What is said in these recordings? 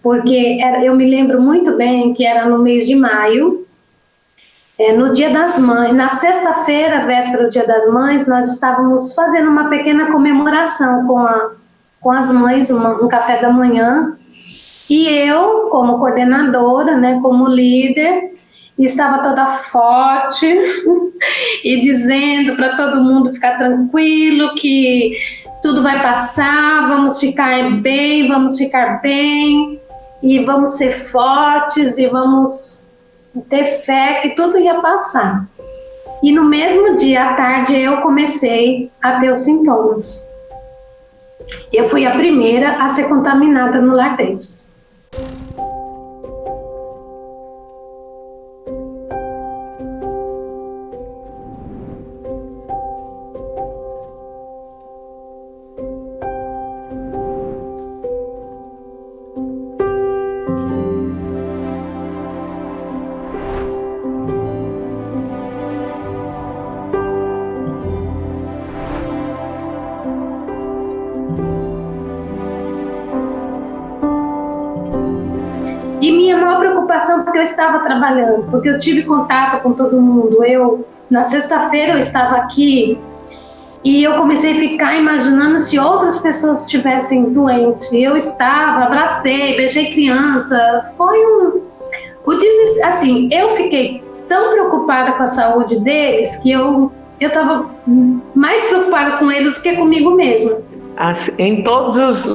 porque eu me lembro muito bem que era no mês de maio, no Dia das Mães, na sexta-feira, véspera do Dia das Mães, nós estávamos fazendo uma pequena comemoração com as mães, um café da manhã, e eu, como coordenadora, né, como líder, estava toda forte e dizendo para todo mundo ficar tranquilo, que tudo vai passar, vamos ficar bem, e vamos ser fortes e vamos ter fé que tudo ia passar. E no mesmo dia, à tarde, eu comecei a ter os sintomas. Eu fui a primeira a ser contaminada no Lar Davis. E minha maior preocupação, porque eu estava trabalhando, porque eu tive contato com todo mundo. Na sexta-feira eu estava aqui e eu comecei a ficar imaginando se outras pessoas estivessem doentes. Eu estava, abracei, beijei criança. Foi assim, eu fiquei tão preocupada com a saúde deles que eu estava mais preocupada com eles do que comigo mesma. Em todos os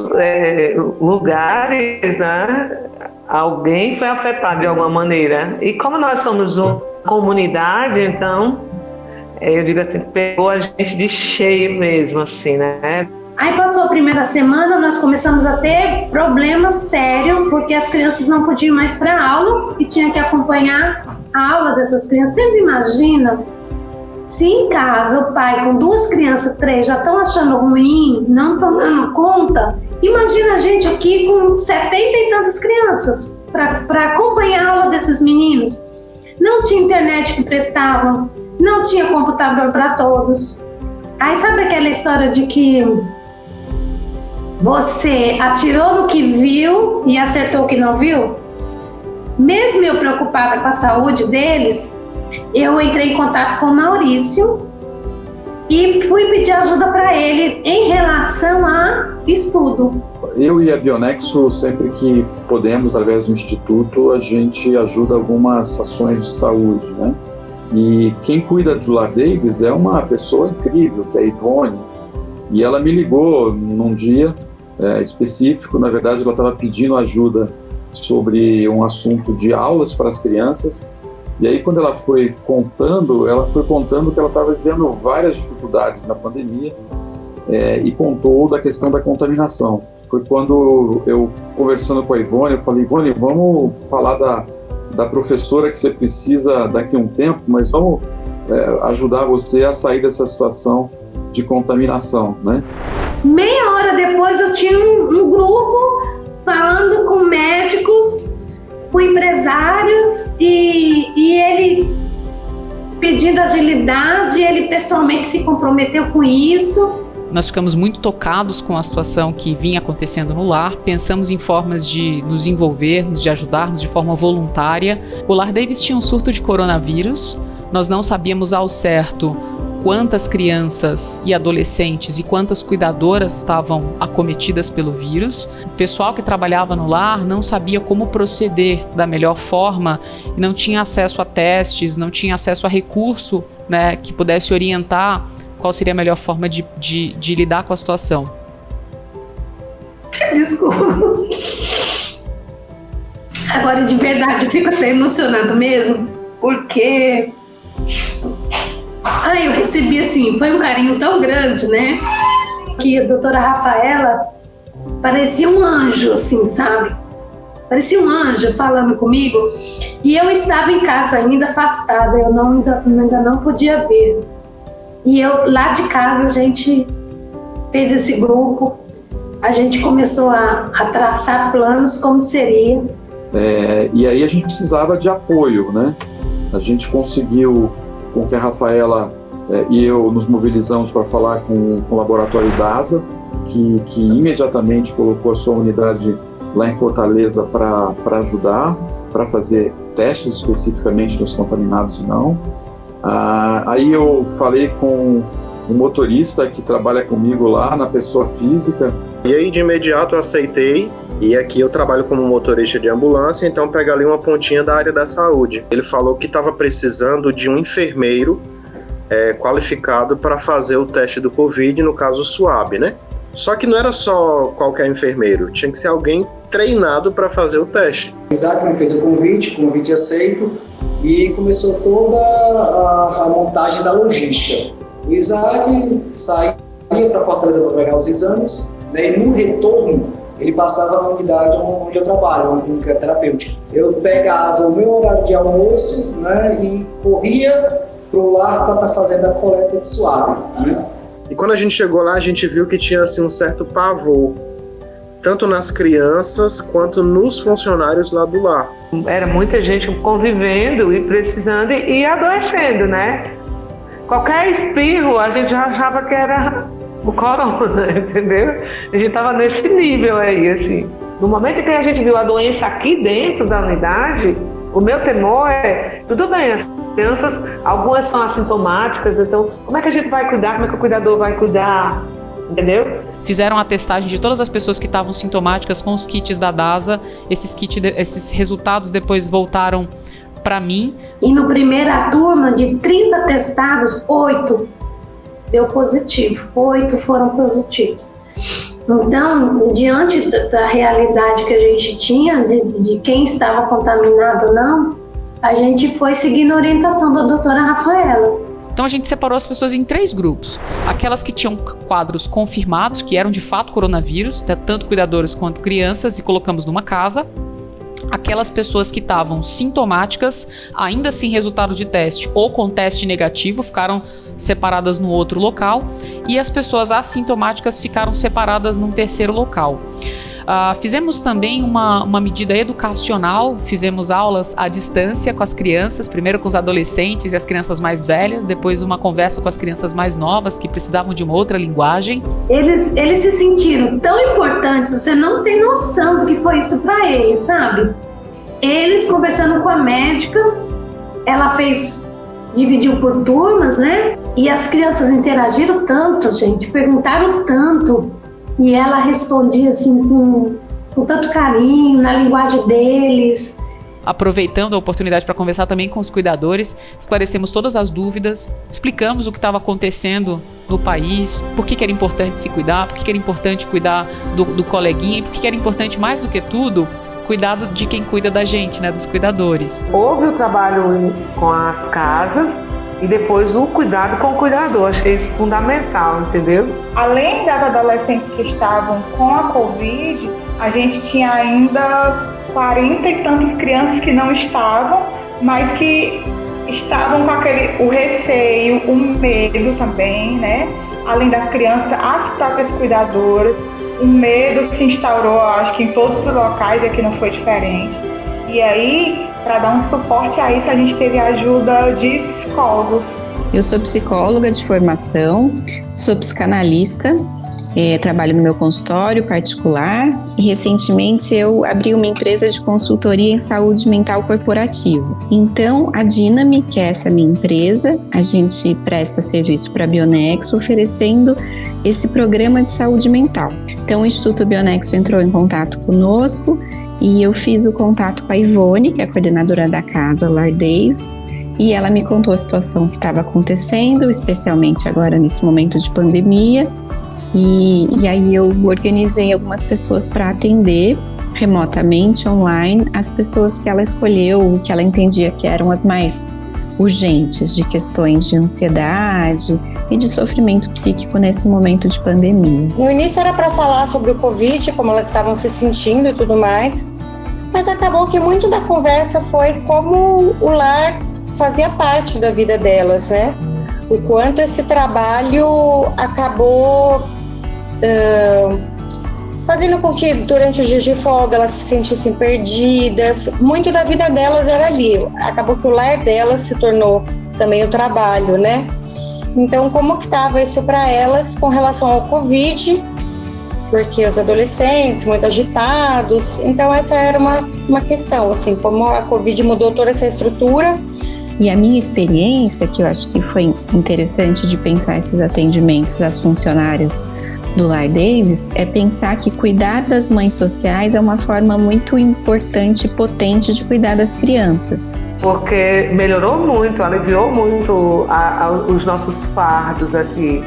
lugares, né? Alguém foi afetado de alguma maneira. E como nós somos uma comunidade, então, eu digo assim, pegou a gente de cheio mesmo, assim, né? Aí passou a primeira semana, nós começamos a ter problemas sérios, porque as crianças não podiam ir mais para a aula e tinha que acompanhar a aula dessas crianças. Vocês imaginam? Se em casa o pai com 2 crianças, 3, já estão achando ruim, não estão dando conta, imagina a gente aqui com 70 e tantas crianças para acompanhar a aula desses meninos. Não tinha internet que prestava, não tinha computador para todos. Aí sabe aquela história de que você atirou no que viu e acertou o que não viu? Mesmo eu preocupada com a saúde deles, eu entrei em contato com o Maurício e fui pedir ajuda para ele em relação a estudo. Eu e a Bionexo, sempre que podemos, através do Instituto, a gente ajuda algumas ações de saúde, né? E quem cuida do Lar Davis é uma pessoa incrível, que é a Ivone, e ela me ligou num dia específico. Na verdade, ela estava pedindo ajuda sobre um assunto de aulas para as crianças. E aí, quando ela foi contando que ela estava vivendo várias dificuldades na pandemia e contou da questão da contaminação. Foi quando eu, conversando com a Ivone, eu falei: Ivone, vamos falar da professora que você precisa daqui a um tempo, mas vamos ajudar você a sair dessa situação de contaminação, né? Meia hora depois eu tinha um grupo falando com médicos, com empresários, e ele pedindo agilidade, ele pessoalmente se comprometeu com isso. Nós ficamos muito tocados com a situação que vinha acontecendo no lar, pensamos em formas de nos envolvermos, de ajudarmos de forma voluntária. O Lar Davis tinha um surto de coronavírus, nós não sabíamos ao certo quantas crianças e adolescentes e quantas cuidadoras estavam acometidas pelo vírus. O pessoal que trabalhava no lar não sabia como proceder da melhor forma e não tinha acesso a testes, não tinha acesso a recurso, né, que pudesse orientar qual seria a melhor forma de lidar com a situação. Desculpa. Agora, de verdade, eu fico até emocionado mesmo, porque eu recebi, assim, foi um carinho tão grande, né, que a doutora Rafaela parecia um anjo, assim, sabe? Parecia um anjo falando comigo, e eu estava em casa ainda afastada, eu ainda não podia ver. E eu, lá de casa, a gente fez esse grupo, a gente começou a traçar planos como seria. E aí a gente precisava de apoio, né? A gente conseguiu, com que a Rafaela e eu nos mobilizamos para falar com o laboratório DASA, que imediatamente colocou a sua unidade lá em Fortaleza para ajudar, para fazer testes especificamente nos contaminados e não. Aí eu falei com o motorista que trabalha comigo lá na pessoa física. E aí de imediato eu aceitei, e aqui eu trabalho como motorista de ambulância, então pega ali uma pontinha da área da saúde. Ele falou que estava precisando de um enfermeiro qualificado para fazer o teste do Covid, no caso SWAB, né? Só que não era só qualquer enfermeiro, tinha que ser alguém treinado para fazer o teste. O Isaac me fez o convite aceito, e começou toda a montagem da logística. O Isaac saía para Fortaleza para pegar os exames, né, e no retorno ele passava na unidade onde eu trabalho, uma clínica terapêutica. Eu pegava o meu horário de almoço, né, e corria para o lar para estar fazendo a coleta de SWAB, né? E quando a gente chegou lá, a gente viu que tinha assim, um certo pavor, tanto nas crianças quanto nos funcionários lá do lar. Era muita gente convivendo e precisando e adoecendo, né? Qualquer espirro, a gente já achava que era o corona, entendeu? A gente estava nesse nível aí, assim. No momento em que a gente viu a doença aqui dentro da unidade, o meu temor tudo bem, as crianças, algumas são assintomáticas, então como é que a gente vai cuidar, como é que o cuidador vai cuidar, entendeu? Fizeram a testagem de todas as pessoas que estavam sintomáticas com os kits da DASA, esses resultados depois voltaram para mim. E no primeira turma, de 30 testados, 8 deu positivo, 8 foram positivos. Então, diante da realidade que a gente tinha, de quem estava contaminado ou não, a gente foi seguindo a orientação da doutora Rafaela. Então a gente separou as pessoas em 3 grupos. Aquelas que tinham quadros confirmados, que eram de fato coronavírus, tanto cuidadores quanto crianças, e colocamos numa casa. Aquelas pessoas que estavam sintomáticas, ainda sem resultado de teste ou com teste negativo, ficaram separadas no outro local, e as pessoas assintomáticas ficaram separadas num terceiro local. Fizemos também uma medida educacional, fizemos aulas à distância com as crianças, primeiro com os adolescentes e as crianças mais velhas, depois uma conversa com as crianças mais novas que precisavam de uma outra linguagem. Eles se sentiram tão importantes, você não tem noção do que foi isso para eles, sabe? Eles conversando com a médica, ela dividiu por turmas, né? E as crianças interagiram tanto, gente, perguntaram tanto. E ela respondia assim com tanto carinho, na linguagem deles. Aproveitando a oportunidade para conversar também com os cuidadores, esclarecemos todas as dúvidas, explicamos o que estava acontecendo no país, por que era importante se cuidar, por que era importante cuidar do coleguinha e por que era importante, mais do que tudo, cuidado de quem cuida da gente, né, dos cuidadores. Houve o trabalho com as casas, e depois o cuidado com o cuidador, achei isso fundamental, entendeu? Além das adolescentes que estavam com a Covid, a gente tinha ainda 40 e tantas crianças que não estavam, mas que estavam com o receio, o medo também, né? Além das crianças, as próprias cuidadoras, o medo se instaurou, acho que em todos os locais, aqui não foi diferente. E aí, para dar um suporte a isso, a gente teve a ajuda de psicólogos. Eu sou psicóloga de formação, sou psicanalista, trabalho no meu consultório particular e recentemente eu abri uma empresa de consultoria em saúde mental corporativa. Então, a Dynami, que é essa minha empresa, a gente presta serviço para a Bionexo oferecendo esse programa de saúde mental. Então, o Instituto Bionexo entrou em contato conosco e eu fiz o contato com a Ivone, que é a coordenadora da casa, Lar Davis, e ela me contou a situação que estava acontecendo, especialmente agora nesse momento de pandemia, e aí eu organizei algumas pessoas para atender remotamente, online, as pessoas que ela escolheu, que ela entendia que eram as mais urgentes, de questões de ansiedade e de sofrimento psíquico nesse momento de pandemia. No início era para falar sobre o Covid, como elas estavam se sentindo e tudo mais, mas acabou que muito da conversa foi como o lar fazia parte da vida delas, né? O quanto esse trabalho acabou fazendo com que durante os dias de folga elas se sentissem perdidas. Muito da vida delas era ali. Acabou que o lar delas se tornou também o trabalho, né? Então, como que estava isso para elas com relação ao Covid? porque os adolescentes muito agitados, então essa era uma questão, assim, como a Covid mudou toda essa estrutura. E a minha experiência, que eu acho que foi interessante de pensar esses atendimentos às funcionárias do Lar Davis, é pensar que cuidar das mães sociais é uma forma muito importante e potente de cuidar das crianças. Porque melhorou muito, aliviou muito os nossos fardos aqui.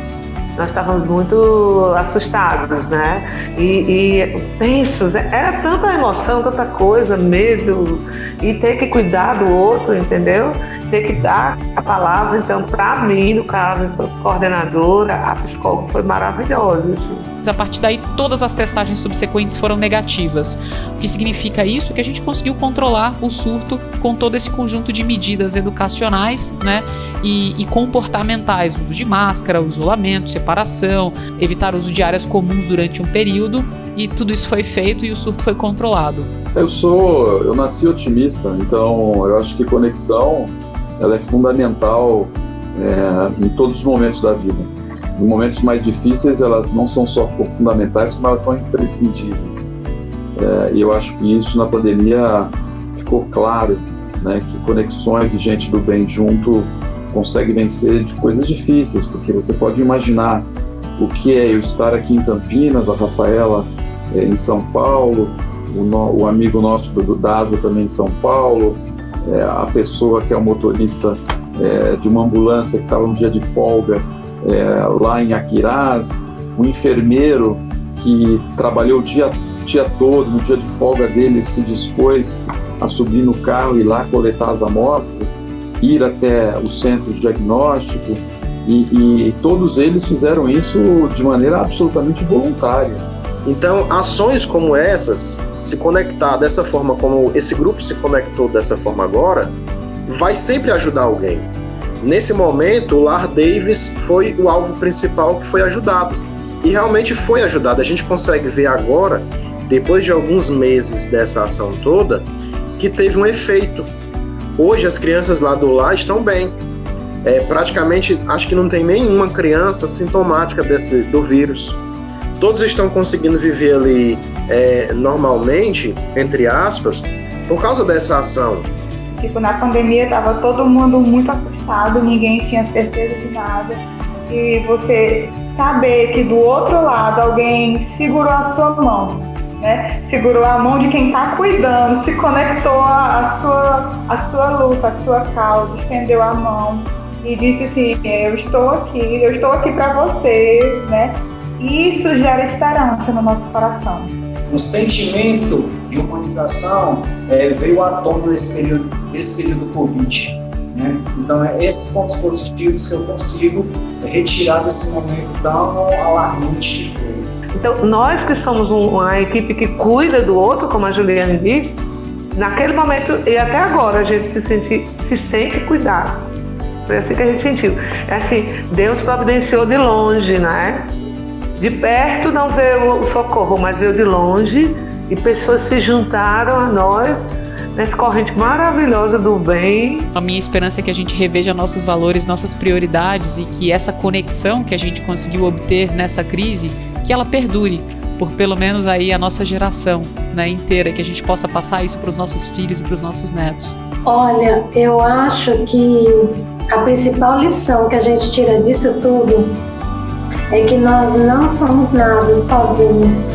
Nós estávamos muito assustados, né? E tensos, era tanta emoção, tanta coisa, medo, e ter que cuidar do outro, entendeu? Ter que dar a palavra, então, para mim, no caso, a coordenadora, a psicóloga foi maravilhosa, assim. A partir daí, todas as testagens subsequentes foram negativas. O que significa isso? É que a gente conseguiu controlar o surto com todo esse conjunto de medidas educacionais, né, e comportamentais, uso de máscara, o isolamento, separação, evitar o uso de áreas comuns durante um período, e tudo isso foi feito e o surto foi controlado. Eu nasci otimista, então eu acho que conexão ela é fundamental em todos os momentos da vida. Em momentos mais difíceis, elas não são só fundamentais, como elas são imprescindíveis. E eu acho que isso na pandemia ficou claro, né, que conexões e gente do bem junto consegue vencer de coisas difíceis, porque você pode imaginar o que é eu estar aqui em Campinas, a Rafaela em São Paulo, o amigo nosso do DASA também em São Paulo, a pessoa que é o motorista de uma ambulância que estava no dia de folga lá em Aquiraz, o enfermeiro que trabalhou o dia todo, no dia de folga dele, ele se dispôs a subir no carro e ir lá coletar as amostras, ir até o centro de diagnóstico, e todos eles fizeram isso de maneira absolutamente voluntária. Então, ações como essas, se conectar dessa forma como esse grupo se conectou dessa forma agora, vai sempre ajudar alguém. Nesse momento, o Lar Davis foi o alvo principal que foi ajudado. E realmente foi ajudado. A gente consegue ver agora, depois de alguns meses dessa ação toda, que teve um efeito. Hoje as crianças lá do lar estão bem. Praticamente, acho que não tem nenhuma criança sintomática do vírus. Todos estão conseguindo viver ali normalmente, entre aspas, por causa dessa ação. Tipo, na pandemia estava todo mundo muito assustado, ninguém tinha certeza de nada. E você saber que do outro lado alguém segurou a sua mão, né? Segurou a mão de quem está cuidando, se conectou à sua luta, à sua causa, estendeu a mão e disse assim, eu estou aqui para você, né? E isso gera esperança no nosso coração. O sentimento de humanização veio à tona nesse período do Covid, né? Então, esses pontos positivos que eu consigo retirar desse momento tão alarmante que foi. Então, nós que somos uma equipe que cuida do outro, como a Juliane disse, naquele momento e até agora a gente se sente cuidado. Foi assim que a gente sentiu. É assim, Deus providenciou de longe, né? De perto não veio o socorro, mas veio de longe e pessoas se juntaram a nós nessa corrente maravilhosa do bem. A minha esperança é que a gente reveja nossos valores, nossas prioridades e que essa conexão que a gente conseguiu obter nessa crise, que ela perdure por pelo menos aí a nossa geração, né, inteira, que a gente possa passar isso para os nossos filhos e para os nossos netos. Olha, eu acho que a principal lição que a gente tira disso tudo é que nós não somos nada sozinhos.